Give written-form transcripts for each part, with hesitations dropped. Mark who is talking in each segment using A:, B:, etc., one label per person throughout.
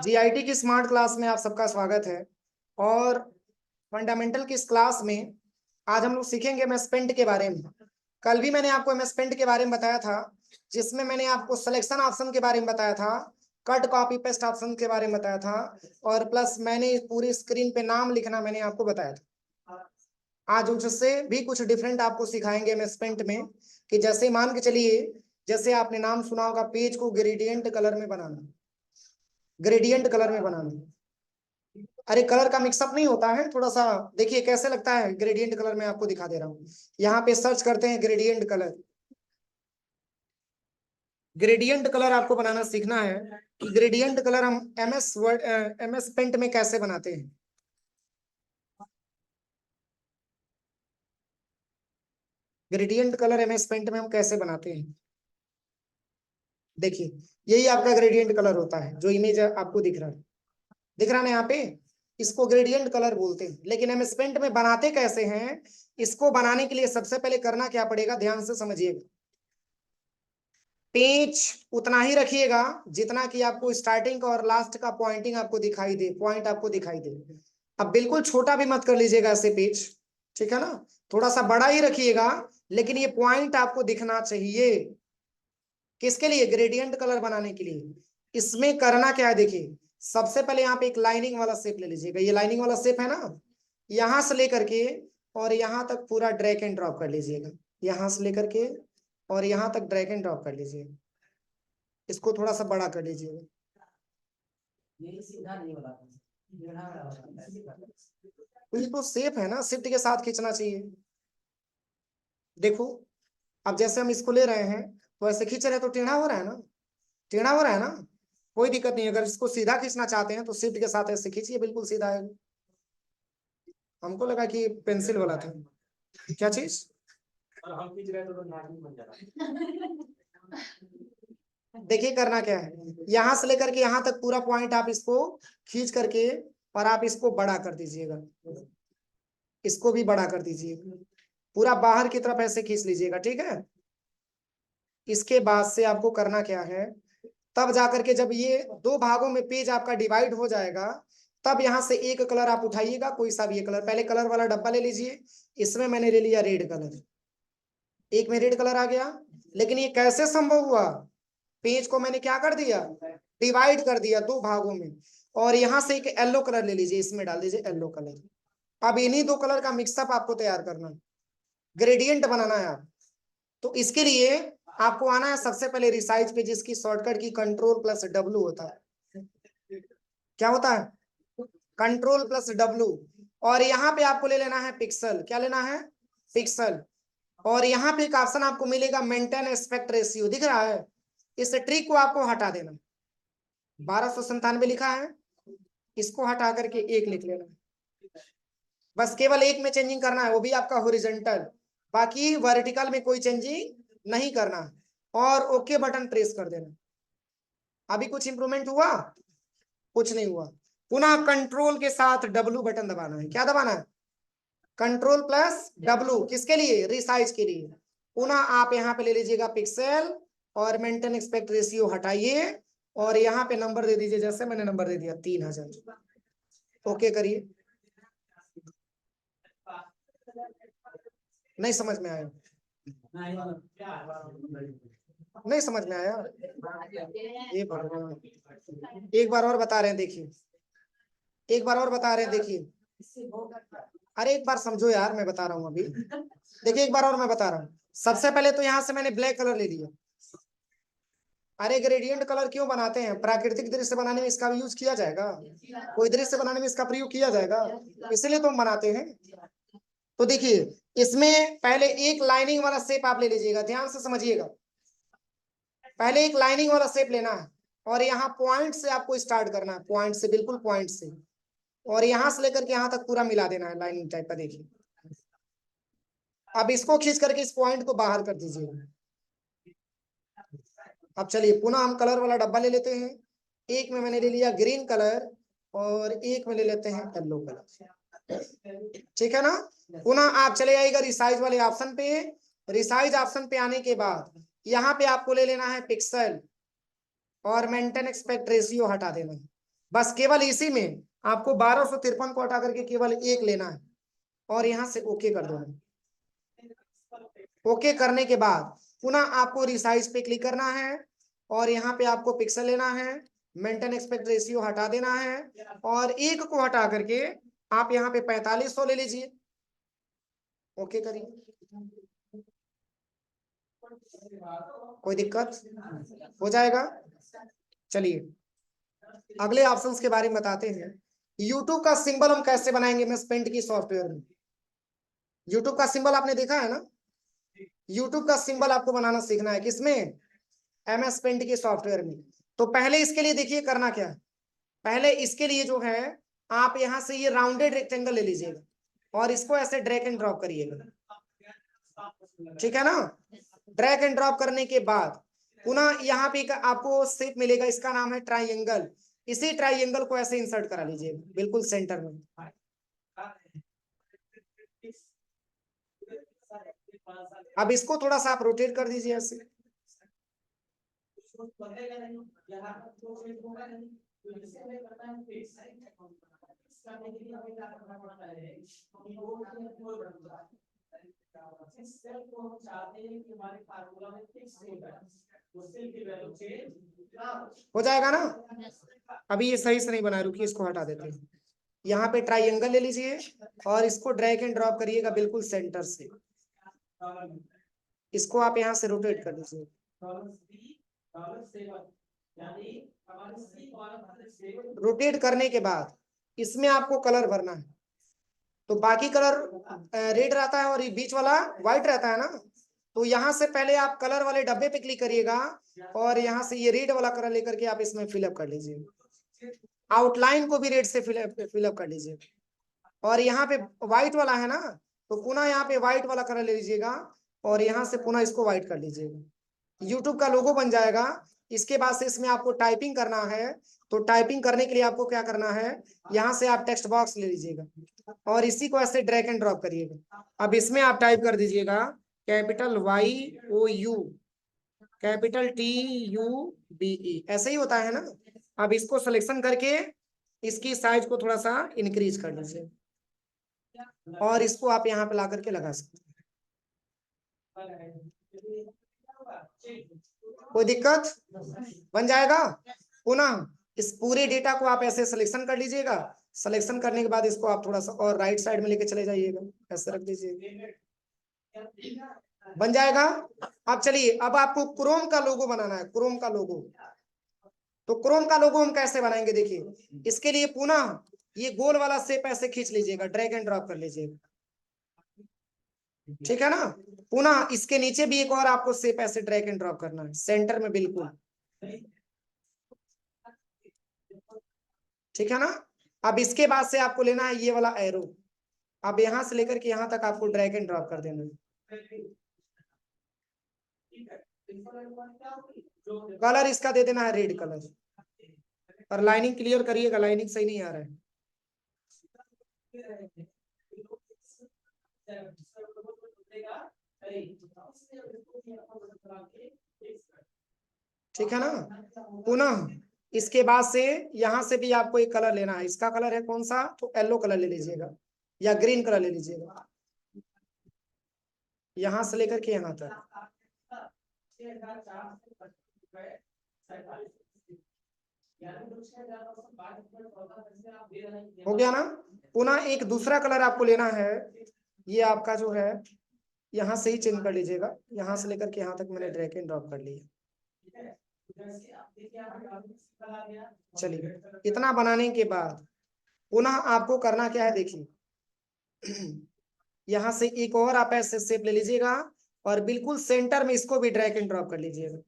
A: GIT की smart class में आप सबका स्वागत है। और फंडामेंटल की इस क्लास में आज हम लोग सीखेंगे एमएस पेंट के बारे में। कल भी मैंने आपको एमएस पेंट के बारे में बताया था, जिसमें मैंने आपको सिलेक्शन ऑप्शन के बारे में बताया था, कट कॉपी पेस्ट ऑप्शन के बारे में बताया था, और प्लस मैंने पूरी स्क्रीन पे नाम लिखना मैंने आपको बताया था। आज उससे भी कुछ डिफरेंट आपको सिखाएंगे एमएस पेंट में, कि जैसे मान के चलिए, जैसे आपने नाम सुना होगा पेज को ग्रेडियंट कलर में बनाना, ग्रेडियंट कलर में बनाना। अरे कलर का मिक्सअप नहीं होता है, थोड़ा सा देखिए कैसे लगता है ग्रेडियंट कलर में, आपको दिखा दे रहा हूँ। यहाँ पे सर्च करते हैं ग्रेडियंट कलर। ग्रेडियंट कलर आपको बनाना सीखना है कि ग्रेडियंट कलर हम एमएस पेंट में कैसे बनाते हैं। ग्रेडियंट कलर एमएस पेंट में हम कैसे बनाते हैं, देखिए यही आपका ग्रेडियंट कलर होता है, जो इमेज आपको दिख रहा है ना यहाँ पे, इसको ग्रेडियंट कलर बोलते हैं। लेकिन एमएस पेंट में बनाते कैसे हैं, इसको बनाने के लिए सबसे पहले करना क्या पड़ेगा, ध्यान से समझिएगा। पेज उतना ही रखिएगा जितना कि आपको स्टार्टिंग और लास्ट का पॉइंटिंग आपको दिखाई दे, पॉइंट आपको दिखाई दे। अब बिल्कुल छोटा भी मत कर लीजिएगा ऐसे पेज, ठीक है ना, थोड़ा सा बड़ा ही रखिएगा, लेकिन ये पॉइंट आपको दिखना चाहिए। किसके लिए, ग्रेडियंट कलर बनाने के लिए। इसमें करना क्या है, देखिए सबसे पहले यहाँ पे एक लाइनिंग वाला शेप ले लीजिएगा। ये लाइनिंग वाला शेप है ना, यहां से लेकर के और यहां तक पूरा ड्रैग एंड ड्रॉप कर लीजिएगा। यहां से लेकर के और यहां तक ड्रैग एंड ड्रॉप कर लीजिएगा। इसको थोड़ा सा बड़ा कर लीजिएगा। ये तो शेप है ना, शिफ्ट के साथ खींचना चाहिए। देखो अब जैसे हम इसको ले रहे हैं तो ऐसे खींच रहे हैं तो टेढ़ा हो रहा है ना, टेढ़ा हो रहा है ना, कोई दिक्कत नहीं। अगर इसको सीधा खींचना चाहते हैं तो शिफ्ट के साथ ऐसे खींचिए, बिल्कुल सीधा है। हमको लगा कि पेंसिल वाला था, क्या चीज। देखिए करना क्या है, यहां से लेकर के यहां तक पूरा पॉइंट आप इसको खींच करके और आप इसको बड़ा कर दीजिएगा। इसको भी बड़ा कर दीजिएगा, पूरा बाहर की तरफ ऐसे खींच लीजिएगा, ठीक है। इसके बाद से आपको करना क्या है, तब जाकर के जब ये दो भागों में पेज आपका डिवाइड हो जाएगा, तब यहां से एक कलर आप उठाइएगा, कोई सा भी एक कलर। पहले कलर वाला डब्बा ले लीजिए, इसमें मैंने ले लिया रेड कलर, एक में रेड कलर आ गया। लेकिन ये कैसे संभव हुआ, पेज को मैंने क्या कर दिया, डिवाइड कर दिया दो भागों में। और यहां से एक येलो कलर ले लीजिए, इसमें डाल दीजिए येलो कलर। अब इन्हीं दो कलर का मिक्सअप आपको तैयार करना है, ग्रेडियंट बनाना है आप। तो इसके लिए आपको आना है सबसे पहले रिसाइज पे, जिसकी शॉर्टकट की कंट्रोल प्लस डब्लू होता है। क्या होता है, कंट्रोल प्लस डब्लू। और यहाँ पे आपको ले लेना है पिक्सल, क्या लेना है, पिक्सल। और यहाँ पे एक ऑप्शन आपको मिलेगा मेंटेन एस्पेक्ट रेशियो, दिख रहा है, इस ट्रिक को आपको हटा देना। 1297 लिखा है, इसको हटा करके एक लिख लेना, बस केवल एक में चेंजिंग करना है, वो भी आपका हॉरिजॉन्टल, बाकी वर्टिकल में कोई चेंजिंग नहीं करना। और ओके बटन प्रेस कर देना। अभी कुछ इंप्रूवमेंट हुआ, कुछ नहीं हुआ। पुनः कंट्रोल के साथ डब्लू बटन दबाना है, क्या दबाना है, कंट्रोल प्लस डब्लू, किसके लिए, रिसाइज के लिए। पुनः आप यहाँ पे ले लीजिएगा पिक्सल और मेंटेन एक्सपेक्ट रेशियो हटाइए, और यहाँ पे नंबर दे दीजिए, जैसे मैंने नंबर दे दिया 3000। ओके करिए। नहीं समझ में आया, नहीं समझ में आया, एक बार और बता रहे हैं, देखिए एक बार और बता रहे हैं, देखिए। अरे एक बार समझो यार, मैं बता रहा हूँ अभी, देखिए एक बार और मैं बता रहा हूँ। सबसे पहले तो यहाँ से मैंने ब्लैक कलर ले लिया। अरे ग्रेडियंट कलर क्यों बनाते हैं, प्राकृतिक दृश्य बनाने में इसका भी यूज किया जाएगा, कोई दृश्य बनाने में इसका प्रयोग किया जाएगा, इसलिए तो हम बनाते हैं। तो देखिए इसमें पहले एक लाइनिंग वाला शेप आप ले लीजिएगा, ध्यान से समझिएगा। पहले एक लाइनिंग वाला शेप लेना है, और यहाँ पॉइंट से आपको स्टार्ट करना है, पॉइंट से, बिल्कुल पॉइंट से, और यहां से लेकर के यहां तक पूरा मिला देना है लाइनिंग टाइप का, देखिए। अब इसको खींच करके इस पॉइंट को बाहर कर दीजिए। अब चलिए पुनः हम कलर वाला डब्बा ले लेते हैं, एक में मैंने ले लिया ग्रीन कलर और एक में ले लेते हैं येलो कलर, ठीक है ना। पुनः आप चले आइएगा रिसाइज वाले ऑप्शन पे। रिसाइज ऑप्शन पे आने के बाद यहाँ पे आपको ले लेना है पिक्सल और मेंटेन एक्सपेक्ट रेशियो हटा देना है। बस केवल इसी में आपको 1253 को हटा करके केवल एक लेना है और यहां से ओके कर देना। ओके करने के बाद पुनः आपको रिसाइज पे क्लिक करना है और यहाँ पे आपको पिक्सल लेना है, मेंटेन एस्पेक्ट रेशियो हटा देना है और एक को हटा करके आप यहाँ पे 4500 ले लीजिए। ओके करिए, कोई दिक्कत हो जाएगा। चलिए अगले ऑप्शंस के बारे में बताते हैं। यूट्यूब का सिंबल हम कैसे बनाएंगे मैं पेंट की सॉफ्टवेयर में। यूट्यूब का सिंबल आपने देखा है ना, यूट्यूब का सिंबल आपको बनाना सीखना है किसमें, MS पेंट के सॉफ्टवेयर में। तो पहले इसके लिए देखिए करना क्या है, पहले इसके लिए जो है आप यहां से ये राउंडेड रेक्टेंगल ले लीजिएगा और इसको ऐसे ड्रैग एंड ड्रॉप करिएगा, ठीक है ना। ड्रैग एंड ड्रॉप करने के बाद पुनः यहाँ पे आपको शेप मिलेगा, इसका नाम है ट्राइंगल। इसी ट्राइंगल को ऐसे इंसर्ट करा लीजिएगा बिल्कुल सेंटर में। अब इसको थोड़ा सा आप रोटेट कर दीजिए ऐसे। हो जाएगा ना। अभी ये सही से नहीं बना, रुकिए इसको हटा देते हैं। यहाँ पे ट्राइंगल ले लीजिए और इसको ड्रैग एंड ड्रॉप करिएगा बिल्कुल सेंटर से। इसको आप यहाँ से रोटेट कर दीजिए। रोटेट करने के बाद इसमें आपको कलर भरना है। तो बाकी कलर रेड रहता है और ये बीच वाला व्हाइट रहता है ना, तो यहाँ से पहले आप कलर वाले डब्बे पे क्लिक करिएगा और यहाँ से ये रेड वाला कलर लेकर के आप इसमें फिलअप कर लीजिए। आउटलाइन को भी रेड से फिलअप कर लीजिए और यहाँ पे व्हाइट वाला है ना, तो पुनः यहाँ पे व्हाइट वाला कलर ले लीजिएगा और यहाँ से पुनः इसको व्हाइट कर लीजिएगा। यूट्यूब का लोगो बन जाएगा। इसके बाद से इसमें आपको टाइपिंग करना है, तो टाइपिंग करने के लिए आपको क्या करना है, यहाँ से आप टेक्स्ट बॉक्स ले लीजिएगा और इसी को ऐसे ड्रैग एंड ड्रॉप करिएगा। अब इसमें आप टाइप कर दीजिएगा कैपिटल YOU कैपिटल TUBE, ऐसे ही होता है ना। अब इसको सिलेक्शन करके इसकी साइज को थोड़ा सा इंक्रीज कर लीजिए और इसको आप यहाँ पे ला करके लगा सकते हैं। कोई दिक्कत, बन जाएगा। पुनः इस पूरे डेटा को आप ऐसे सिलेक्शन कर लीजिएगा। सिलेक्शन करने के बाद इसको आप थोड़ा सा और राइट साइड में लेके चले जाइएगा, ऐसे रख दीजिए, बन जाएगा। अब चलिए अब आपको क्रोम का लोगो बनाना है, क्रोम का लोगो। तो क्रोम का लोगो हम कैसे बनाएंगे देखिए, इसके लिए पुनः ये गोल वाला शेप ऐसे खींच लीजिएगा, ड्रैग एंड ड्रॉप कर लीजिएगा, ठीक है ना। पुनः इसके नीचे भी एक और आपको शेप ऐसे ड्रैग एंड ड्रॉप करना है सेंटर में बिल्कुल, ठीक है ना। अब इसके बाद से आपको लेना है ये वाला एरो, अब यहां से लेकर के यहां तक आपको ड्रैग एंड ड्रॉप कर देना है। कलर इसका दे देना है रेड कलर और लाइनिंग क्लियर करिएगा, लाइनिंग सही नहीं आ रहा है। ठीक है ना। पुनः इसके बाद से यहां से भी आपको एक कलर लेना है, इसका कलर है कौन सा, तो येलो कलर ले लीजिएगा या ग्रीन कलर ले लीजिएगा, यहां से लेकर के यहां तक। हो गया ना। पुनः एक दूसरा कलर आपको लेना है, ये आपका जो है यहाँ से ही चेंज कर लीजिएगा, यहाँ से लेकर के यहाँ तक मैंने ड्रैग एंड ड्रॉप कर लिया। चलिए इतना बनाने के बाद पुनः आपको करना क्या है देखिए, यहाँ से एक और आप ऐसे शेप ले लीजिएगा और बिल्कुल सेंटर में इसको भी ड्रैग एंड ड्रॉप कर लीजिएगा।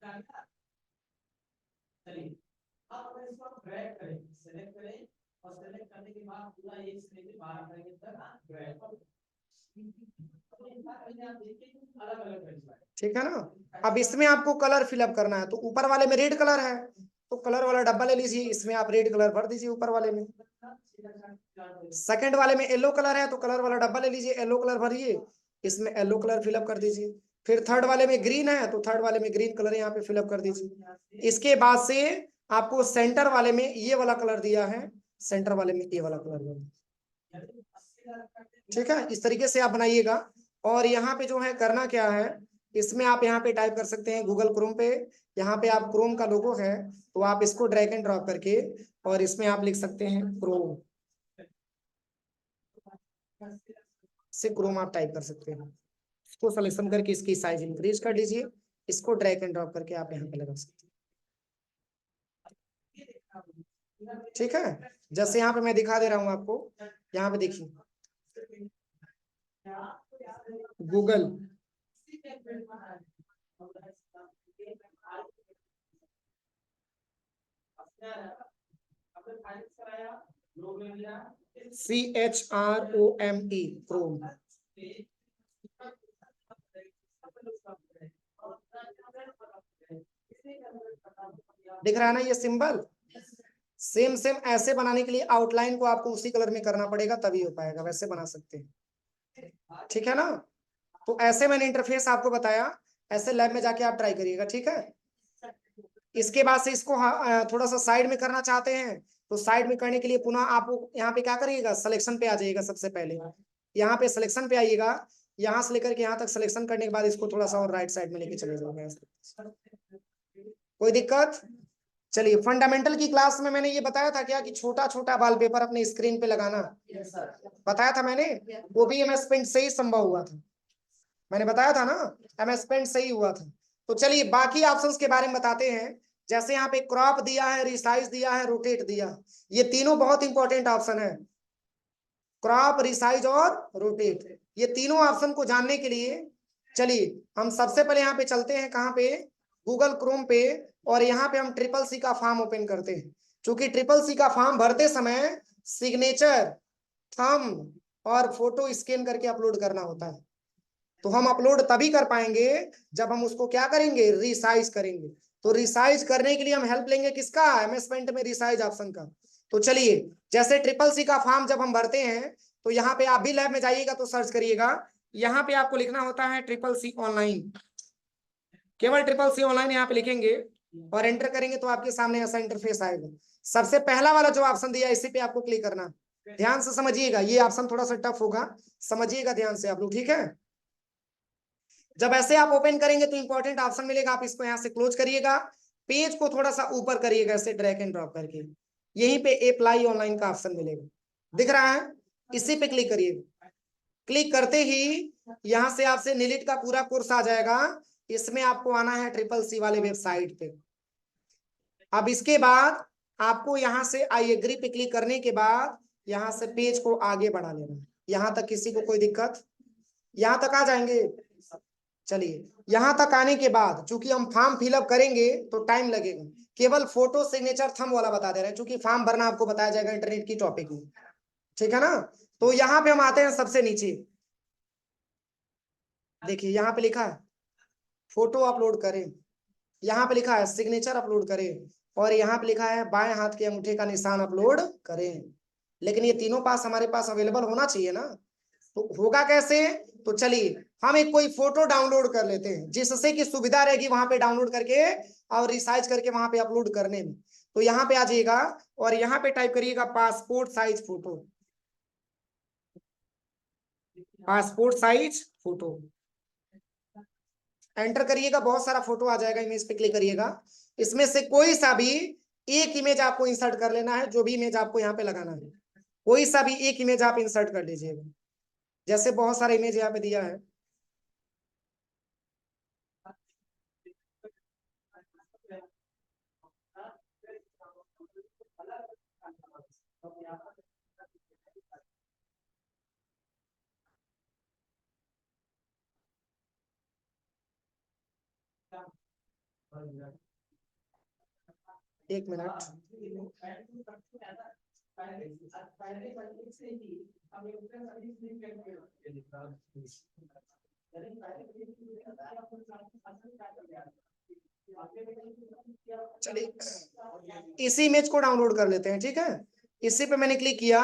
A: ठीक है ना। अब इसमें आपको कलर फिलअप करना है, तो ऊपर वाले में रेड कलर है तो कलर वाला डब्बा ले लीजिए, इसमें आप रेड कलर भर दीजिए ऊपर वाले में। सेकंड वाले में येलो कलर है तो कलर वाला डब्बा ले लीजिए, येलो कलर भरिए, इसमें येलो कलर फिलअप कर दीजिए। फिर थर्ड वाले में ग्रीन है तो थर्ड वाले में ग्रीन कलर यहाँ पे फिलअप कर दीजिए। इसके बाद से आपको सेंटर वाले में ये वाला कलर दिया है, सेंटर वाले में ये वाला कलर दिया है। ठीक है, इस तरीके से आप बनाइएगा। और यहाँ पे जो है करना क्या है, इसमें आप यहाँ पे टाइप कर सकते हैं गूगल क्रोम पे, यहाँ पे आप क्रोम का लोगो है तो आप इसको ड्रैग एंड ड्रॉप करके और इसमें आप लिख सकते हैं क्रोम, से क्रोम आप टाइप कर सकते हैं। इसको सिलेक्शन करके इसकी साइज इंक्रीज कर लीजिए, इसको ड्रैग एंड ड्रॉप करके आप यहाँ पे लगा सकते हैं। ठीक है, जैसे यहाँ पे मैं दिखा दे रहा हूँ आपको, यहाँ पे देखिए गूगल, CHROME क्रोम। दिख रहा है ना ये सिंबल? सेम सेम ऐसे बनाने के लिए आउटलाइन को आपको उसी कलर में करना पड़ेगा तभी हो पाएगा, वैसे बना सकते हैं। ठीक है ना? तो ऐसे मैंने इंटरफेस आपको बताया, ऐसे लैब में जाके आप ट्राई करिएगा। ठीक है, इसके बाद से इसको थोड़ा सा साइड में करना चाहते हैं तो साइड में करने के लिए पुनः आप यहाँ पे क्या करिएगा, सिलेक्शन पे आ जाइएगा। सबसे पहले यहाँ पे सिलेक्शन पे आइएगा, यहाँ से लेकर के यहाँ तक सिलेक्शन करने के बाद इसको थोड़ा सा और राइट साइड में लेके चले जाओगे। कोई दिक्कत? चलिए, फंडामेंटल की क्लास में मैंने ये बताया था क्या कि छोटा छोटा वॉलपेपर अपने स्क्रीन पे लगाना, बताया था मैंने, वो भी एमएस पेंट से ही संभव हुआ था। मैंने बताया था ना, एमएस पेंट से ही हुआ था। तो चलिए बाकी ऑप्शंस के बारे में बताते हैं। जैसे यहाँ पे क्रॉप दिया है, रिसाइज दिया है, रोटेट दिया, ये तीनों बहुत इंपॉर्टेंट ऑप्शन है। क्रॉप, रिसाइज और रोटेट, ये तीनों ऑप्शन को जानने के लिए चलिए हम सबसे पहले यहाँ पे चलते हैं, कहाँ पे, गूगल क्रोम पे, और यहाँ पे हम ट्रिपल सी का फॉर्म ओपन करते हैं। क्योंकि ट्रिपल सी का फॉर्म भरते समय सिग्नेचर, थंब और फोटो स्कैन करके अपलोड करना होता है। तो हम अपलोड तभी कर पाएंगे जब हम उसको क्या करेंगे, रिसाइज करेंगे। तो रिसाइज करने के लिए हम हेल्प लेंगे किसका, एमएस पेंट में रिसाइज ऑप्शन का। तो चलिए, जैसे ट्रिपल सी का फॉर्म जब हम भरते हैं तो यहाँ पे आप भी लैब में जाइएगा तो सर्च करिएगा, यहाँ पे आपको लिखना होता है ट्रिपल सी ऑनलाइन, केवल ट्रिपल सी ऑनलाइन यहाँ पे लिखेंगे और एंटर करेंगे तो आपके सामने ऐसा इंटरफेस आएगा। सबसे पहला वाला जो ऑप्शन दिया इसी पे आपको क्लिक करना, ध्यान से समझिएगा, ये ऑप्शन थोड़ा सा टफ होगा, समझिएगा ध्यान से आप लोग। ठीक है, जब ऐसे आप ओपन करेंगे तो इंपॉर्टेंट ऑप्शन मिलेगा, आप इसको यहाँ से क्लोज करिएगा, पेज को थोड़ा सा ऊपर करिएगा ऐसे ड्रैग एंड ड्रॉप करके, यहीं पे अप्लाई ऑनलाइन का ऑप्शन मिलेगा, दिख रहा है, इसी पे क्लिक करिएगा। क्लिक करते ही यहाँ से आपसे नीलिट का पूरा कोर्स आ जाएगा, इसमें आपको आना है ट्रिपल सी वाले वेबसाइट पे। अब इसके बाद आपको यहाँ से आई एग्री पे क्लिक करने के बाद यहाँ से पेज को आगे बढ़ा लेना। यहाँ तक किसी को कोई दिक्कत? यहाँ तक आ जाएंगे? चलिए, यहाँ तक आने के बाद चूंकि हम फॉर्म फिलअप करेंगे तो टाइम लगेगा, केवल फोटो सिग्नेचर थंब वाला बता दे रहे हैं, चूंकि फॉर्म भरना आपको बताया जाएगा इंटरनेट की टॉपिक में। ठीक है ना? तो यहाँ पे हम आते हैं सबसे नीचे, देखिए यहाँ पे लिखा है फोटो अपलोड करें, यहाँ पे लिखा है सिग्नेचर अपलोड करें, और यहाँ पे लिखा है बाएं हाथ के अंगूठे का निशान अपलोड करें। लेकिन ये तीनों पास हमारे पास अवेलेबल होना चाहिए ना, तो होगा कैसे? तो चलिए हम एक कोई फोटो डाउनलोड कर लेते हैं जिससे कि सुविधा रहेगी वहां पे डाउनलोड करके और रिसाइज करके वहां पे अपलोड करने में। तो यहाँ पे आ जाइएगा और यहाँ पे टाइप करिएगा passport size photo, passport size photo, enter करिएगा, बहुत सारा फोटो आ जाएगा, इमेज पे क्लिक करिएगा, इसमें से कोई सा भी एक इमेज आपको इंसर्ट कर लेना है, जो भी इमेज आपको यहाँ पे लगाना है, कोई सा भी एक इमेज आप इंसर्ट कर लीजिएगा। जैसे बहुत सारा इमेज यहाँ पे दिया है, एक मिनट, चलिए इसी इमेज को डाउनलोड कर लेते हैं। ठीक है, इसी पे मैंने क्लिक किया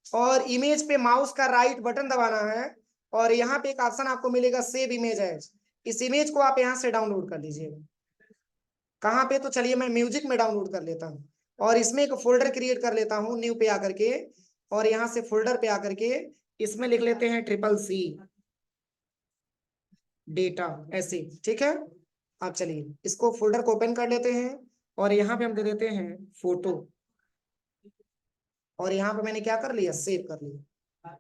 A: और इमेज पे माउस का राइट बटन दबाना है और यहाँ पे एक ऑप्शन आपको मिलेगा सेव इमेज एज, इस इमेज को आप यहाँ से डाउनलोड कर लीजिएगा। कहाँ पे, तो चलिए मैं म्यूजिक में डाउनलोड कर लेता हूँ और इसमें एक फोल्डर क्रिएट कर लेता हूँ न्यू पे आकर के, और यहाँ से फोल्डर पे आकर के इसमें लिख लेते हैं CCC डेटा, ऐसे, ठीक है। अब चलिए इसको फोल्डर को ओपन कर लेते हैं और यहाँ पे हम दे देते हैं फोटो, और यहाँ पे मैंने क्या कर लिया, सेव कर लिया।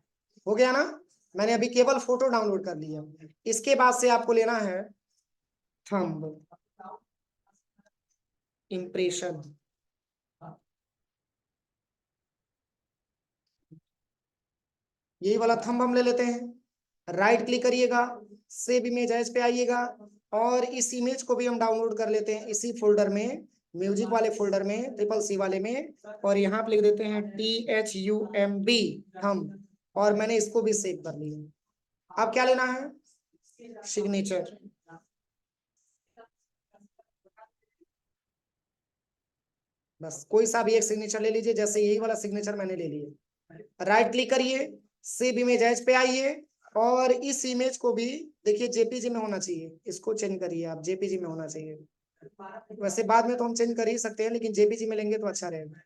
A: हो गया ना, मैंने अभी केवल फोटो डाउनलोड कर लिया। इसके बाद से आपको लेना है थंब इम्प्रेशन, यही वाला थंब हम ले लेते हैं। राइट क्लिक करिएगा, सेव इमेज एज पे आइएगा, और इस इमेज को भी हम डाउनलोड कर लेते हैं इसी फोल्डर में, म्यूजिक वाले फोल्डर में, CCC वाले में, और यहाँ पे लिख देते हैं THUMB थंब, और मैंने इसको भी सेव कर लिया। अब क्या लेना है, सिग्नेचर। बस कोई सा भी एक सिग्नेचर ले लीजिए, जैसे यही वाला सिग्नेचर मैंने ले लिया। राइट क्लिक करिए, सेव इमेज एज पे आइए, और इस इमेज को भी देखिए JPG में होना चाहिए, इसको चेंज करिए आप, JPG में होना चाहिए। वैसे बाद में तो हम चेंज कर ही सकते हैं, लेकिन JPG में लेंगे तो अच्छा रहेगा।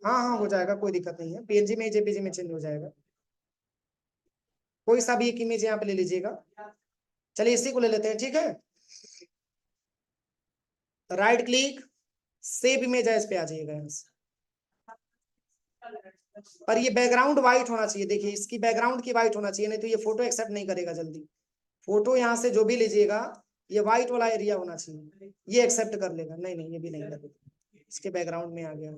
A: हाँ हाँ, हो जाएगा, कोई दिक्कत नहीं है, PNG में JPG में चेंज हो जाएगा। कोई सा भी एक इमेज यहाँ पे ले लीजिएगा। चलिए इसी को ले लेते हैं, ठीक है। Right click, save image as पे आ जाइएगा यहाँ से। पर ये बैकग्राउंड व्हाइट होना चाहिए, देखिए इसकी बैकग्राउंड की व्हाइट होना चाहिए, नहीं तो ये फोटो एक्सेप्ट नहीं करेगा जल्दी। फोटो यहाँ से जो भी लीजिएगा, ये व्हाइट वाला एरिया होना चाहिए, ये एक्सेप्ट कर लेगा। नहीं नहीं, ये भी नहीं लगेगा, इसके बैकग्राउंड में आ गया।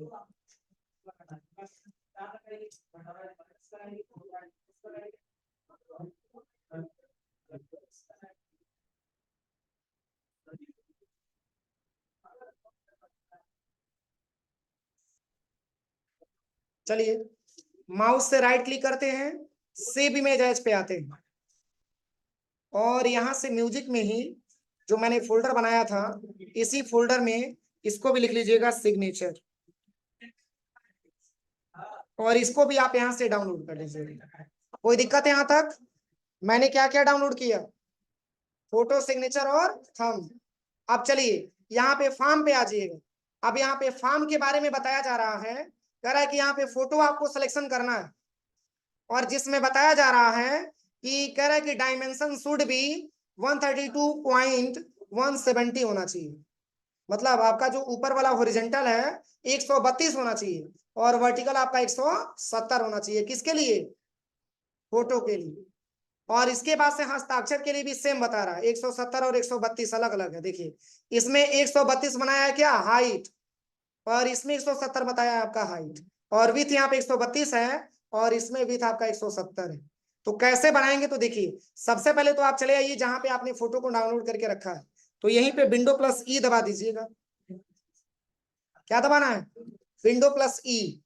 A: चलिए माउस से राइट क्लिक करते हैं, सेव इमेज एज पे आते हैं, और यहाँ से म्यूजिक में ही जो मैंने फोल्डर बनाया था, इसी फोल्डर में इसको भी लिख लीजिएगा सिग्नेचर, और इसको भी आप यहाँ से डाउनलोड कर लीजिएगा। कोई दिक्कत है यहाँ तक? मैंने क्या क्या डाउनलोड किया, फोटो, सिग्नेचर और थंब। अब चलिए यहाँ पे फॉर्म पे आ जाइएगा। अब यहाँ पे फॉर्म के बारे में बताया जा रहा है, कह रहा है कि यहाँ पे फोटो आपको सिलेक्शन करना है, और जिसमें बताया जा रहा है कि कह रहा है कि डायमेंशन शुड बी 132.170 होना चाहिए। मतलब आपका जो ऊपर वाला हॉरिजेंटल है 132 होना चाहिए, और वर्टिकल आपका 170 होना चाहिए। किसके लिए, फोटो के लिए। और इसके बाद से हस्ताक्षर के लिए भी सेम बता रहा है, 170 और 132 अलग अलग है। देखिए इसमें 132 बनाया है क्या, हाइट, और इसमें 170 बताया है आपका हाइट, और विथ यहाँ पे 132 है, और इसमें विथ आपका 170 है। तो कैसे बनाएंगे, तो देखिए सबसे पहले तो आप चले आइए जहां पे आपने फोटो को डाउनलोड करके रखा है, तो यहीं पे विंडो+E दबा दीजिएगा। क्या दबाना है, विंडो+E,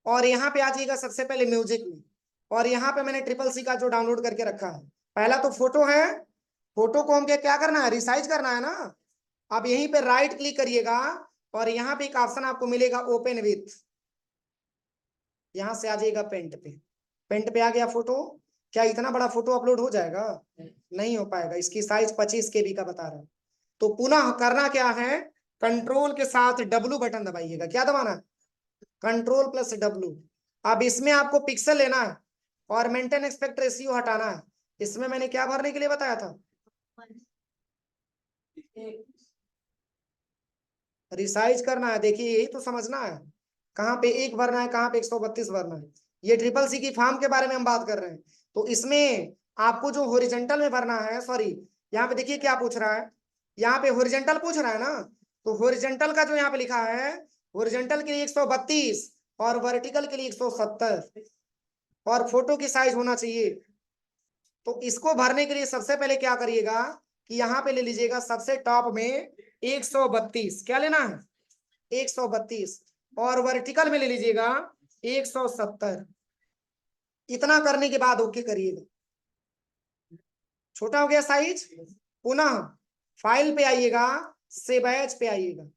A: और यहाँ पे आ जाइएगा सबसे पहले म्यूजिक में, और यहाँ पे मैंने CCC का जो डाउनलोड करके रखा है, पहला तो फोटो है, फोटो को हमको क्या करना है, रिसाइज करना है ना। अब यहीं पे राइट क्लिक करिएगा, और यहाँ पे एक ऑप्शन आपको मिलेगा ओपन विथ, यहाँ से आ जाइएगा पेंट पे, पेंट पे आ गया फोटो। क्या इतना बड़ा फोटो अपलोड हो जाएगा, नहीं हो पाएगा, इसकी साइज 25 KB का बता रहा है। तो पुनः करना क्या है, कंट्रोल के साथ W बटन दबाइएगा। क्या दबाना है, Ctrl+W। अब इसमें आपको पिक्सल लेना है, और मेंटेन एस्पेक्ट रेशियो हटाना है। इसमें मैंने क्या भरने के लिए बताया था, रिसाइज करना है। देखिए यही तो समझना है, कहाँ पे 1 भरना है, कहाँ पे 132 भरना है। ये CCC की फॉर्म के बारे में हम बात कर रहे हैं। तो इसमें आपको जो हॉरिजेंटल में भरना है, सॉरी, यहाँ पे देखिए क्या पूछ रहा है, यहाँ पे हॉरिजेंटल पूछ रहा है ना, तो हॉरिजेंटल का जो यहाँ पे लिखा है, हॉरिजेंटल के लिए 132 और वर्टिकल के लिए 170, और फोटो की साइज होना चाहिए। तो इसको भरने के लिए सबसे पहले क्या करिएगा कि यहाँ पे ले लीजिएगा सबसे टॉप में 132, क्या लेना है, 132, और वर्टिकल में ले लीजिएगा 170। इतना करने के बाद ओके करिएगा। छोटा हो गया साइज, पुनः फाइल पे आइएगा, सेव एज पे आइएगा।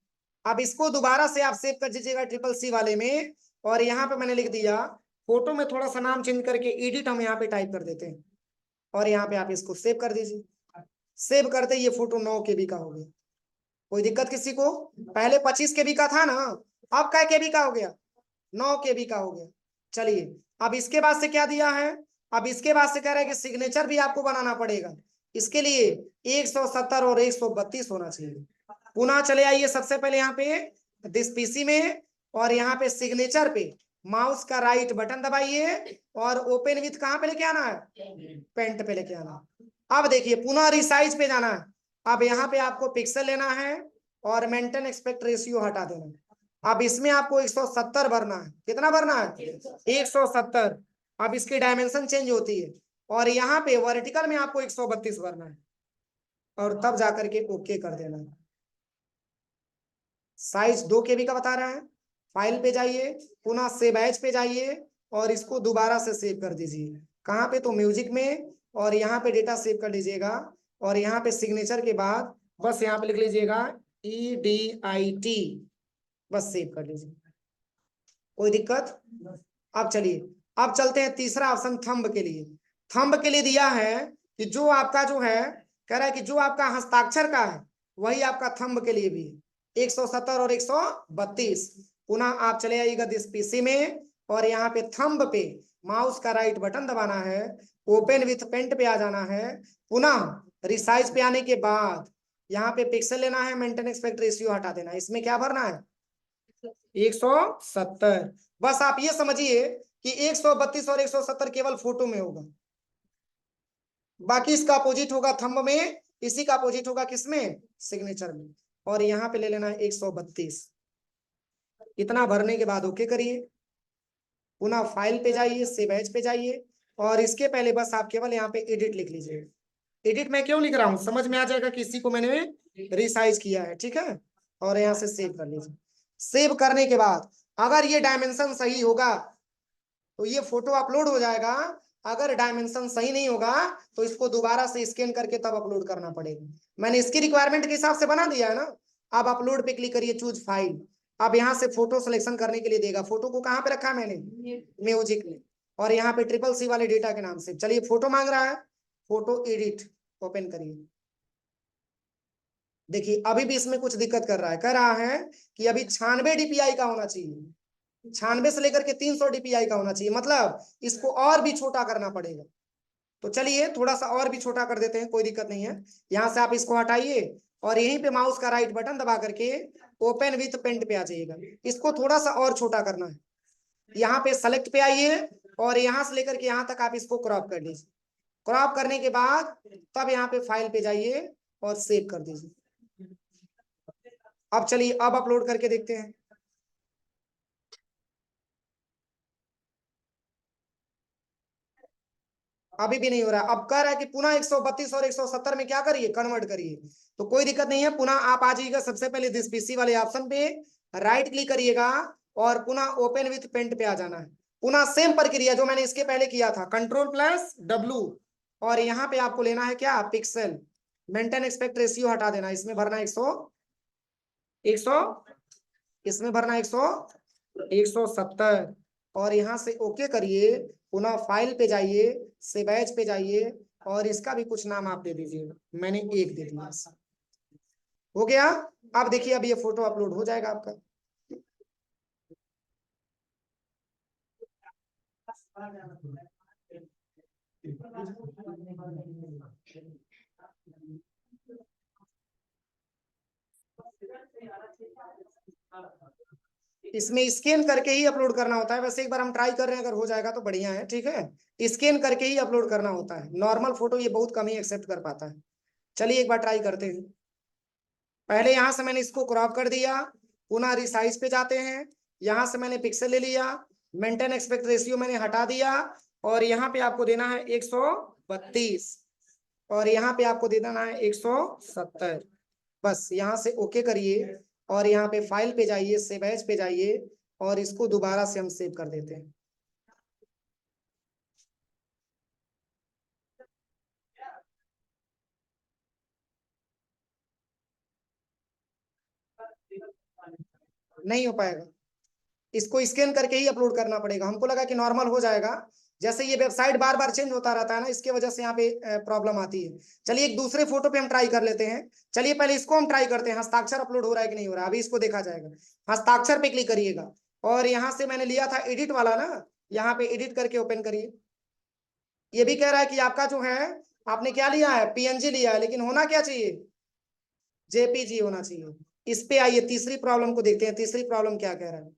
A: अब इसको दोबारा से आप सेव कर दीजिएगा CCC वाले में, और यहाँ पे मैंने लिख दिया फोटो में थोड़ा सा नाम चेंज करके एडिट हम यहाँ पे टाइप कर देते हैं, और यहाँ पे आप इसको सेव कर दीजिए। सेव करते ये फोटो 9 KB का हो गया। कोई दिक्कत किसी को? पहले 25 KB का था ना, अब क्या KB का हो गया? 9 KB का हो गया। चलिए अब इसके बाद से क्या दिया है, अब इसके बाद से कह रहा है कि सिग्नेचर भी आपको बनाना पड़ेगा। इसके लिए 170 और 132 होना चाहिए। पुनः चले आइए सबसे पहले यहाँ पे दिस पीसी में, और यहाँ पे सिग्नेचर पे माउस का राइट बटन दबाइए और ओपन विथ कहाँ पे लेके आना है? पेंट पे लेके आना। अब देखिए पुनः रिसाइज पे जाना है। अब यहाँ पे आपको पिक्सल लेना है और मेंटेन एक्सपेक्ट रेशियो हटा देना है। अब इसमें आपको 170 भरना है। कितना भरना है? 170। अब इसकी डायमेंशन चेंज होती है, और यहाँ पे वर्टिकल में आपको 132 भरना है, और तब जाकर के ओके कर देना है। साइज 2 KB का बता रहा है। फाइल पे जाइए, पुनः सेव एज पे जाइए, और इसको दोबारा से सेव कर दीजिए। कहाँ पे? तो म्यूजिक में, और यहाँ पे डेटा सेव कर लीजिएगा, और यहाँ पे सिग्नेचर के बाद बस यहाँ पे लिख लीजिएगा EDIT, बस सेव कर लीजिए। कोई दिक्कत? अब चलिए, अब चलते हैं तीसरा ऑप्शन थंब के लिए। थंब के लिए दिया है कि जो आपका जो है, कह रहा है कि जो आपका हस्ताक्षर का है वही आपका थंब के लिए भी है। 170 और 132। पुनः आप चले आइएगा दिस पीसी में, और यहाँ पे थंब पे माउस का राइट बटन दबाना है, ओपन विथ पेंट पे आ जाना है। पुनः रिसाइज पे आने के बाद यहाँ पे पिक्सल लेना है, मेंटेन एक्सपेक्ट रेशियो हटा देना है। इसमें क्या भरना है? 170। बस आप ये समझिए कि 132 और 170 केवल फोटो में होगा, बाकी इसका अपोजिट होगा थंब में, इसी का अपोजिट होगा किसमें? सिग्नेचर में। और यहाँ पे ले लेना है 132। इतना भरने के बाद ओके करिए। पुनः फाइल पे जाइए, सेव एज पे जाइए, और इसके पहले बस आप केवल यहाँ पे एडिट लिख लीजिए। एडिट मैं क्यों लिख रहा हूँ समझ में आ जाएगा कि इसी को मैंने रिसाइज किया है, ठीक है। और यहाँ से सेव कर लीजिए। सेव करने के बाद अगर ये डायमेंशन सही होगा तो ये फोटो अपलोड हो जाएगा। अगर डायमेंशन सही नहीं होगा तो इसको दोबारा से स्कैन करके तब अपलोड करना पड़ेगा। मैंने इसकी रिक्वायरमेंट के हिसाब से बना दिया है ना। अब अपलोड पे क्लिक करिए, चूज फाइल। अब यहाँ से फोटो सिलेक्शन करने के लिए देगा। फोटो को कहाँ पे रखा है मैंने? म्यूजिक में। और यहाँ पे CCC वाले डेटा के नाम से चलिए फोटो मांग रहा है, फोटो एडिट ओपन करिए। देखिए अभी भी इसमें कुछ दिक्कत कर रहा है, कह रहा है कि अभी 96 DPI का होना चाहिए। 96 से लेकर के 300 DPI का होना चाहिए, मतलब इसको और भी छोटा करना पड़ेगा। तो चलिए थोड़ा सा और भी छोटा कर देते हैं, कोई दिक्कत नहीं है। यहाँ से आप इसको हटाइए, और यहीं पे माउस का राइट बटन दबा करके ओपन विथ पेंट पे आ जाइएगा। इसको थोड़ा सा और छोटा करना है। यहाँ पे सेलेक्ट पे आइए, और यहाँ से लेकर के यहाँ तक आप इसको क्रॉप कर लीजिए। क्रॉप करने के बाद तब यहाँ पे फाइल पे जाइए और सेव कर दीजिए। अब चलिए अब अपलोड करके देखते हैं। अभी भी नहीं हो रहा। अब कह रहा है कि पुनः 132 और 170 में क्या करिए? कन्वर्ट करिए। तो कोई दिक्कत नहीं है, पुनः आप आ जाइएगा सबसे पहले दिस पीसी वाले ऑप्शन पे, राइट क्लिक करिएगा, और पुनः ओपन विथ पेंट पे आ जाना है। पुनः सेम प्रक्रिया जो मैंने इसके पहले किया था, Ctrl+W, और यहाँ पे आपको लेना है क्या? पिक्सल। मेंटेन एक्सपेक्ट रेशियो हटा देना, इसमें भरना 100, इसमें भरना 170, और यहाँ से ओके करिए। पुनः फाइल पे जाइए, सेव एज पे जाइए, और इसका भी कुछ नाम आप दे दीजिए। मैंने 1 दे दिया। हो गया। अब देखिए अब ये फोटो अपलोड हो जाएगा आपका। इसमें स्कैन करके ही अपलोड करना होता है। वैसे एक बार हम ट्राई कर रहे हैं, अगर हो जाएगा तो बढ़िया है, ठीक है। स्कैन करके ही अपलोड करना होता है, नॉर्मल फोटो ये बहुत कम ही एक्सेप्ट कर पाता है। चलिए एक बार ट्राई करते हैं। पहले यहां से मैंने इसको क्रॉप कर दिया, पुनः रिसाइज पे जाते हैं। यहां से मैंने पिक्सल ले लिया, मेंटेन एक्सपेक्ट रेशियो मैंने हटा दिया, और यहाँ पे आपको देना है 132, और यहाँ पे आपको दे देना है 170। बस यहाँ से ओके करिए, और यहाँ पे फाइल पे जाइए, सेव एज पे जाइए, और इसको दोबारा से हम सेव कर देते हैं। नहीं हो पाएगा। इसको स्कैन करके ही अपलोड करना पड़ेगा। हमको लगा कि नॉर्मल हो जाएगा, जैसे ये वेबसाइट बार बार चेंज होता रहता है ना, इसके वजह से यहाँ पे प्रॉब्लम आती है। चलिए एक दूसरे फोटो पे हम ट्राई कर लेते हैं। चलिए पहले इसको हम ट्राई करते हैं, हस्ताक्षर अपलोड हो रहा है कि नहीं हो रहा है, अभी इसको देखा जाएगा। हस्ताक्षर पे क्लिक करिएगा और यहाँ से मैंने लिया था एडिट वाला ना, यहाँ पे एडिट करके ओपन करिए। ये भी कह रहा है कि आपका जो है आपने क्या लिया है, पीएनजी लिया है, लेकिन होना क्या चाहिए, जेपीजी होना चाहिए। इस पे आइए, तीसरी प्रॉब्लम को देखते हैं। तीसरी प्रॉब्लम क्या कह रहा है,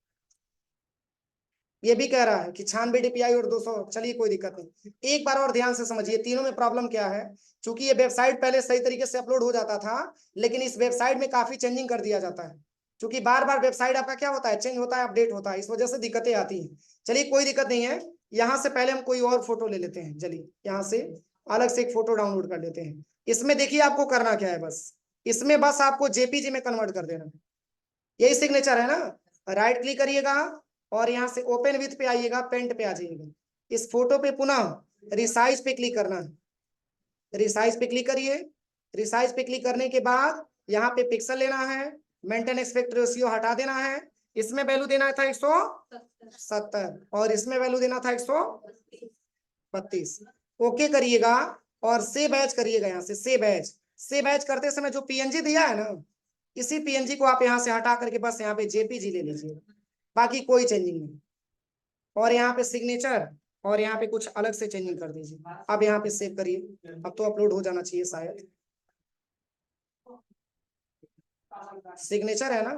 A: ये भी कह रहा है कि 96 डीपीआई और 200। चलिए कोई दिक्कत नहीं, एक बार और ध्यान से समझिए तीनों में प्रॉब्लम क्या है। क्योंकि ये वेबसाइट पहले सही तरीके से अपलोड हो जाता था, लेकिन इस वेबसाइट में काफी चेंजिंग कर दिया जाता है। क्योंकि बार बार वेबसाइट आपका क्या होता है, चेंज होता है, अपडेट होता है, इस वजह से दिक्कतें आती हैं। चलिए कोई दिक्कत नहीं है, यहाँ से पहले हम कोई और फोटो ले लेते हैं। चलिए यहाँ से अलग से एक फोटो डाउनलोड कर लेते हैं। इसमें देखिए आपको करना क्या है, बस इसमें बस आपको जेपीजी में कन्वर्ट कर देना, यही सिग्नेचर है ना। राइट क्लिक करिएगा और यहाँ से ओपन विथ पे आइएगा, पेंट पे आ जाइएगा। इस फोटो पे पुनः रिसाइज पे क्लिक करना है। रिसाइज पे क्लिक करिए। रिसाइज पे क्लिक करने के बाद यहाँ पे पिक्सल लेना है, मेंटेन एस्पेक्ट रेशियो हटा देना है। इसमें वैल्यू देना था 170 और इसमें वैल्यू देना था 132। ओके करिएगा और सेव एज करिएगा। यहाँ से सेव एज, सेव एज करते समय जो पीएनजी दिया है ना, इसी पीएनजी को आप यहाँ से हटा करके बस यहाँ पे जेपीजी ले लीजिए, बाकी कोई चेंजिंग नहीं। और यहाँ पे सिग्नेचर और यहाँ पे कुछ अलग से चेंजिंग कर दीजिए। अब यहाँ पे सेव करिए, अब तो अपलोड हो जाना चाहिए शायद। सिग्नेचर है ना,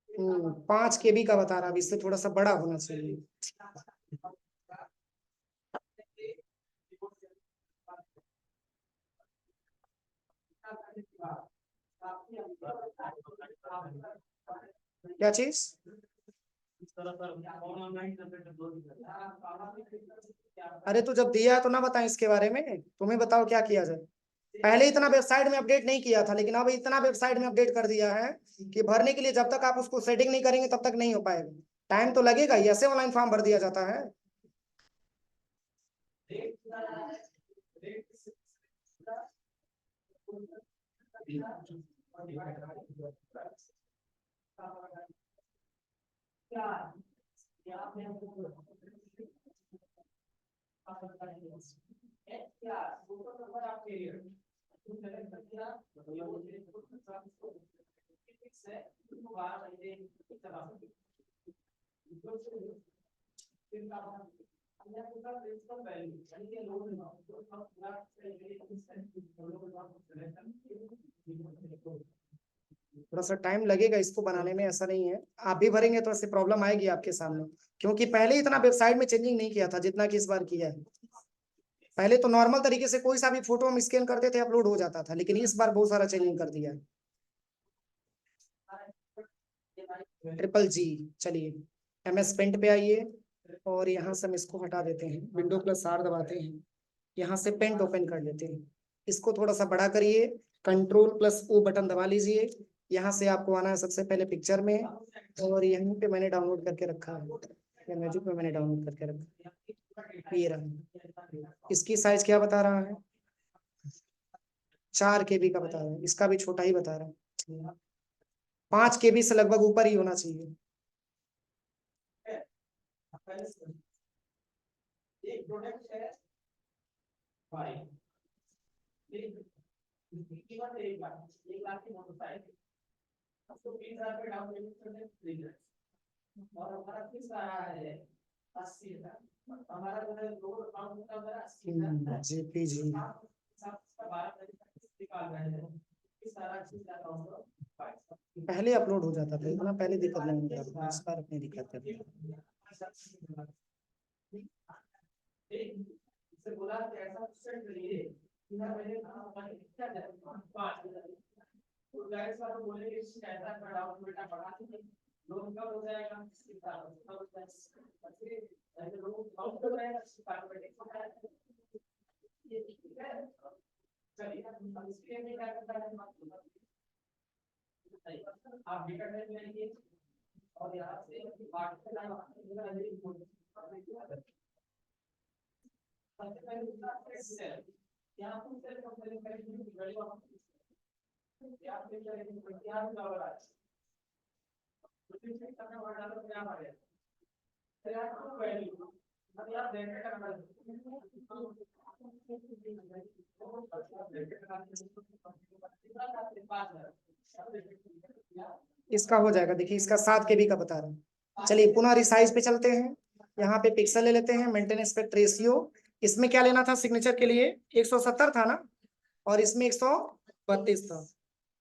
A: हम्म, 5 KB का बता रहा है, इससे थोड़ा सा बड़ा होना चाहिए। क्या चीज, अरे तो जब दिया है तो ना बताएं इसके बारे में, तुम्हें बताओ क्या किया जाए। पहले इतना वेबसाइट में अपडेट नहीं किया था, लेकिन अब इतना वेबसाइट में अपडेट कर दिया है कि भरने के लिए जब तक आप उसको सेटिंग नहीं करेंगे तब तक नहीं हो पाएगा। टाइम तो लगेगा ही, ऐसे ऑनलाइन फॉर्म भर दिया जाता है। थोड़ा सा टाइम लगेगा इसको बनाने में, ऐसा नहीं है। आप भी भरेंगे तो ऐसे प्रॉब्लम आएगी आपके सामने, क्योंकि पहले इतना वेबसाइट में चेंजिंग नहीं किया था जितना कि इस बार किया है। पहले तो नॉर्मल तरीके से कोई सा भी फोटो हम स्कैन करते थे, अपलोड हो जाता था, लेकिन इस बार बहुत सारा चेंजिंग कर दिया है। GGG। चलिए MS पेंट पे आइए और यहाँ से हम इसको हटा देते हैं, Windows+R दबाते हैं, यहाँ से पेंट ओपन कर लेते हैं। इसको थोड़ा सा बड़ा करिए, Ctrl+O बटन दबा लीजिए। यहाँ से आपको आना है सबसे पहले पिक्चर में, और यहीं पे मैंने डाउनलोड करके रखा है, मैजिक में मैंने डाउनलोड करके रखा है, ये रहा। इसकी साइज क्या बता रहा है, 4 KB का बता रहा है, इसका भी छोटा ही बता रहा है। 5 KB से लगभग ऊपर ही होना चाहिए। जेपीजी पहले अपलोड हो जाता था, इतना पहले दिक्कत नहीं होता था, इस बार अपनी दिक्कत करती है। इसका हो जाएगा, देखिए इसका 7 KB का बता रहा हूँ। चलिए पुनः रिसाइज पे चलते हैं, यहाँ पे पिक्सल ले लेते हैं, मेंटेन एस्पेक्ट रेशियो। इसमें क्या लेना था सिग्नेचर के लिए, 170 था ना, और इसमें 132 था।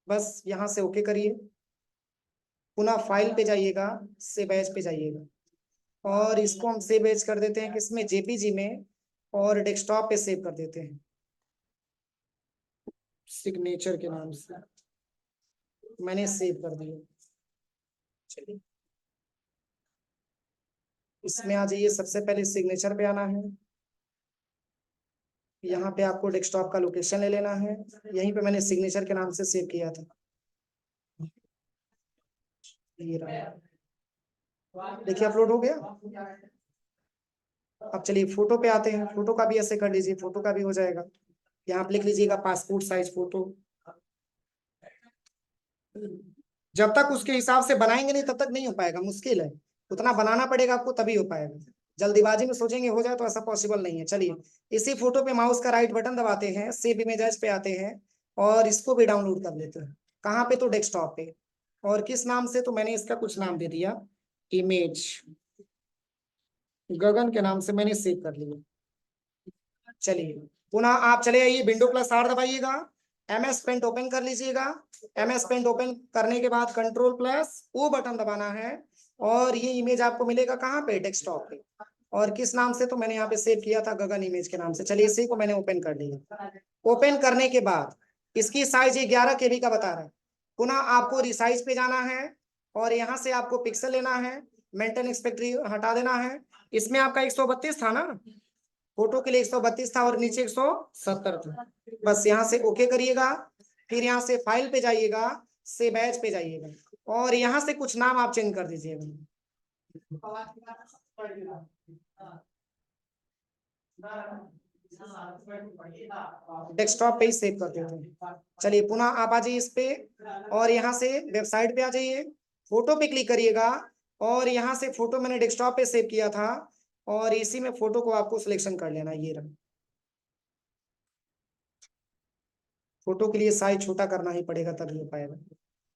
A: बस यहाँ से ओके करिए, पुनः फाइल पे जाइएगा, सेव एज पे जाइएगा, और इसको हम सेव एज कर देते हैं किसमें, जेपीजी में, और डेस्कटॉप पे सेव कर देते हैं सिग्नेचर के नाम से। मैंने सेव कर दिया। चलिए इसमें आ जाइए, सबसे पहले सिग्नेचर पे आना है, यहाँ पे आपको डेस्कटॉप का लोकेशन ले लेना है, यहीं पे मैंने सिग्नेचर के नाम से सेव किया था, ये रहा। देखिए अपलोड हो गया। अब चलिए फोटो पे आते हैं, फोटो का भी ऐसे कर लीजिए, फोटो का भी हो जाएगा। यहाँ पे लिख लीजिएगा पासपोर्ट साइज फोटो। जब तक उसके हिसाब से बनाएंगे नहीं तब तक नहीं हो पाएगा, मुश्किल है, उतना बनाना पड़ेगा आपको तभी हो पाएगा। जल्दीबाजी में सोचेंगे हो जाए तो ऐसा पॉसिबल नहीं है। चलिए इसी फोटो पे माउस का राइट बटन दबाते हैं, सेव इमेजेस पे आते हैं, और इसको भी डाउनलोड कर लेते हैं। कहाँ पे, तो डेस्कटॉप पे। और किस नाम से, तो मैंने इसका कुछ नाम दे दिया, इमेज गगन के नाम से मैंने सेव कर लिया। चलिए पुनः आप चले आइए, विंडो प्लस आर दबाइएगा, MS पेंट ओपन कर लीजिएगा। MS पेंट ओपन करने के बाद कंट्रोल प्लस ओ बटन दबाना है, और ये इमेज आपको मिलेगा कहाँ पे, डेस्कटॉप पे। और किस नाम से, तो मैंने यहाँ पे सेव किया था गगन इमेज के नाम से। चलिए इसी को मैंने ओपन कर लिया। ओपन करने के बाद इसकी साइज 11 KB का बता रहा है। पुनः आपको रिसाइज पे जाना है, और यहाँ से आपको पिक्सल लेना है, मेंटेन एक्सपेक्ट हटा देना है। इसमें आपका 132 था ना, फोटो के लिए 132 था, और नीचे 170 था। बस यहाँ से ओके करिएगा, फिर यहाँ से फाइल पे जाइएगा, सेव एज पे जाइएगा, और यहाँ से कुछ नाम आप चेंज कर दीजिएगा। डेस्कटॉप पे ही सेव कर देते हैं। चलिए पुनः आप आ जाइए इस पे, और यहाँ से वेबसाइट पे आ जाइए, फोटो पे क्लिक करिएगा, और यहाँ से फोटो मैंने डेस्कटॉप पे सेव किया था, और इसी में फोटो को आपको सिलेक्शन कर लेना, ये रहा। फोटो के लिए साइज छोटा करना ही पड़ेगा तभी हो पाएगा।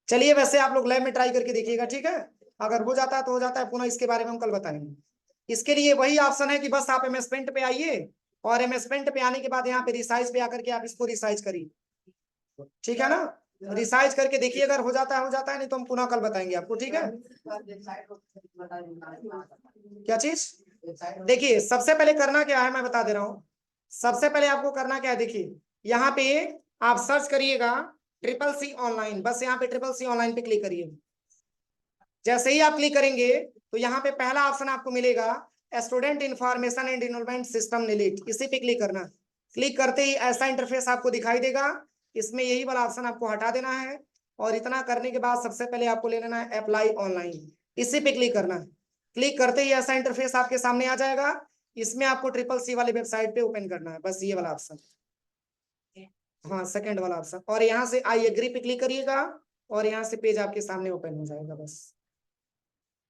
A: चलिए वैसे आप लोग लैब में ट्राई करके देखिएगा, ठीक है। अगर हो जाता है तो हो जाता है, पुनः इसके बारे में हम कल बताएंगे। इसके लिए वही ऑप्शन है कि बस आप MS पेंट पे आइए, और MS पेंट पे आने के बाद यहाँ पे रिसाइज पे आकर के आप इसको रिसाइज करिए, ठीक है ना। रिसाइज करके देखिए, अगर हो जाता है हो जाता है, नहीं तो हम पुनः कल बताएंगे आपको, ठीक है। क्या चीज, देखिए सबसे पहले करना क्या है मैं बता दे रहा हूँ। सबसे पहले आपको करना क्या है, देखिए यहाँ पे आप सर्च करिएगा CCC ऑनलाइन, बस यहाँ पे CCC ऑनलाइन पे क्लिक करिए। जैसे ही आप क्लिक करेंगे तो यहाँ पे पहला ऑप्शन आपको मिलेगा, student information and enrolment system NILIT, इसी पे क्लिक करना। क्लिक करते ही ऐसा इंटरफेस आपको दिखाई देगा, इसमें यही वाला ऑप्शन आपको हटा देना है, और इतना करने के बाद सबसे पहले आपको ले लेना है अप्लाई ऑनलाइन, इसी पे क्लिक करना है। क्लिक करते ही ऐसा इंटरफेस आपके सामने आ जाएगा, इसमें आपको CCC वाली वेबसाइट पे ओपन करना है, बस ये वाला ऑप्शन, हाँ सेकंड वाला ऑप्शन, और यहाँ से आई एग्री पे क्लिक करिएगा, और यहाँ से पेज आपके सामने ओपन हो जाएगा। बस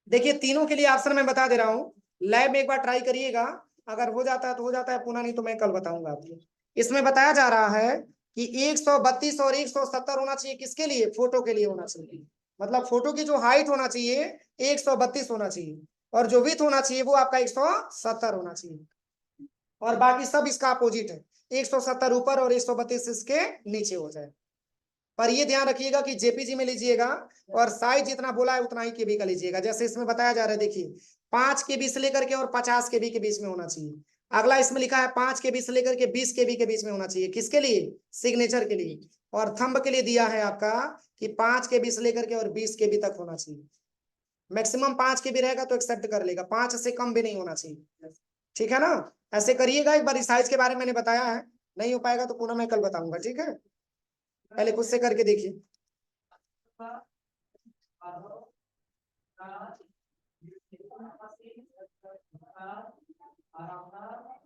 A: देखिए तीनों के लिए ऑप्शन मैं बता दे रहा हूँ, लैब में एक बार ट्राई करिएगा, अगर हो जाता है तो हो जाता है, पुनः नहीं तो मैं कल बताऊंगा आपको। इसमें बताया जा रहा है कि 132 और 170 होना चाहिए, किसके लिए, फोटो के लिए होना चाहिए। मतलब फोटो की जो हाइट होना चाहिए 132 होना चाहिए, और जो विड्थ होना चाहिए वो आपका 170 होना चाहिए, और बाकी सब इसका अपोजिट है, 170 ऊपर और 132 इसके नीचे हो जाए। पर ये ध्यान रखिएगा कि JPG में लीजिएगा, और साइज जितना बोला है उतना ही KB का लीजिएगा। जैसे इसमें बताया जा रहा है, देखिए 5 KB से लेकर के और 50 KB के बीच में होना चाहिए। अगला इसमें लिखा है 5 KB से लेकर के 20 KB के बीच में होना चाहिए, किसके लिए, सिग्नेचर के लिए। और थंब के लिए दिया है आपका कि 5 KB से लेकर के और 20 KB तक होना चाहिए। मैक्सिमम 5 KB रहेगा तो एक्सेप्ट कर लेगा, 5 से कम भी नहीं होना चाहिए, ठीक है ना। ऐसे करिएगा, एक बार साइज के बारे में मैंने बताया है, नहीं हो पाएगा तो पुनः मैं कल बताऊंगा, ठीक है। पहले खुद से करके देखिए। और